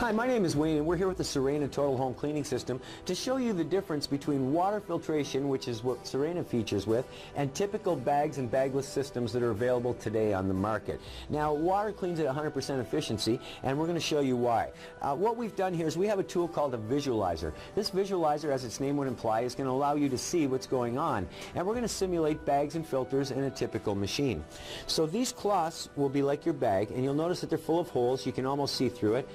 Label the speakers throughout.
Speaker 1: Hi, my name is Wayne and we're here with the Sirena Total Home Cleaning System to show you the difference between water filtration, which is what Sirena features with, and typical bags and bagless systems that are available today on the market. Now, water cleans at 100% efficiency, and we're going to show you why. What we've done here is we have a tool called a visualizer. This visualizer, as its name would imply, is going to allow you to see what's going on, and we're going to simulate bags and filters in a typical machine. So these cloths will be like your bag, and you'll notice that they're full of holes. You can almost see through it.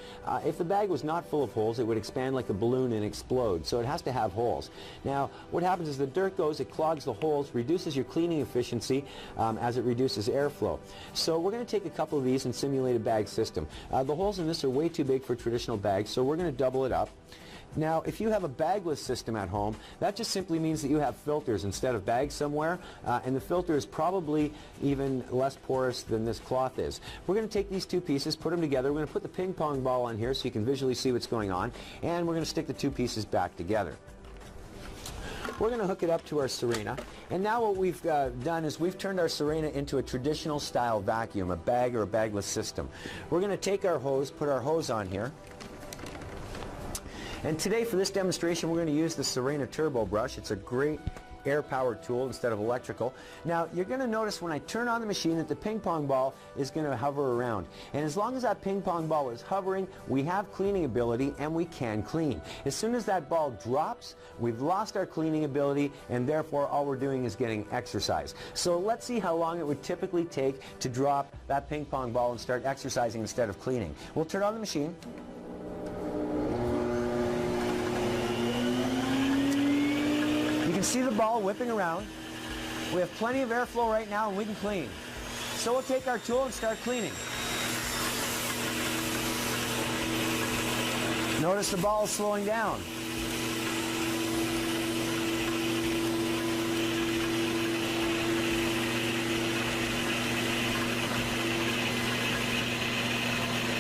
Speaker 1: If the bag was not full of holes, it would expand like a balloon and explode, so it has to have holes. Now, what happens is the dirt goes, it clogs the holes, reduces your cleaning efficiency as it reduces airflow. So we're going to take a couple of these and simulate a bag system. The holes in this are way too big for traditional bags, so we're going to double it up. Now, if you have a bagless system at home, that just simply means that you have filters instead of bags somewhere, and the filter is probably even less porous than this cloth is. We're going to take these two pieces, put them together. We're going to put the ping pong ball on here so you can visually see what's going on, and we're going to stick the two pieces back together. We're going to hook it up to our Sirena, and now what we've done is we've turned our Sirena into a traditional style vacuum, a bag or a bagless system. We're going to take our hose, put our hose on here. And today for this demonstration we're going to use the Sirena Turbo Brush. It's a great air-powered tool instead of electrical. Now you're going to notice when I turn on the machine that the ping pong ball is going to hover around. And as long as that ping pong ball is hovering, we have cleaning ability and we can clean. As soon as that ball drops, we've lost our cleaning ability, and therefore all we're doing is getting exercise. So let's see how long it would typically take to drop that ping pong ball and start exercising instead of cleaning. We'll turn on the machine. You can see the ball whipping around. We have plenty of airflow right now and we can clean. So we'll take our tool and start cleaning. Notice the ball is slowing down.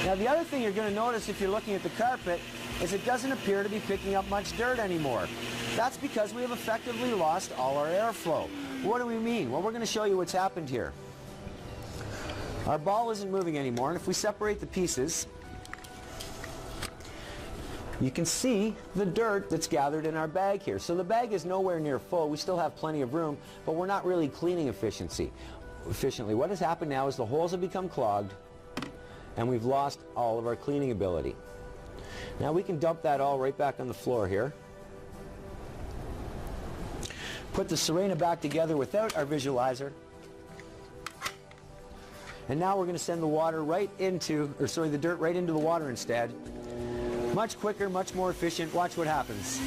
Speaker 1: Now the other thing you're going to notice if you're looking at the carpet is it doesn't appear to be picking up much dirt anymore. That's because we have effectively lost all our airflow. What do we mean? Well, we're going to show you what's happened here. Our ball isn't moving anymore, and if we separate the pieces, you can see the dirt that's gathered in our bag here. So the bag is nowhere near full. We still have plenty of room, but we're not really cleaning efficiently. What has happened now is the holes have become clogged, and we've lost all of our cleaning ability. Now we can dump that all right back on the floor here. Put the Sirena back together without our visualizer. And now we're going to send the water right into, or sorry, the dirt right into the water instead. Much quicker, much more efficient. Watch what happens.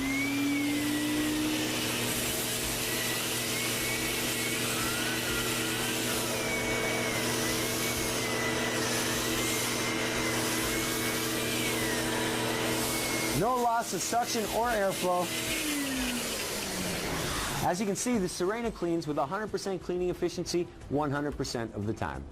Speaker 1: No loss of suction or airflow. As you can see, the Sirena cleans with 100% cleaning efficiency 100% of the time.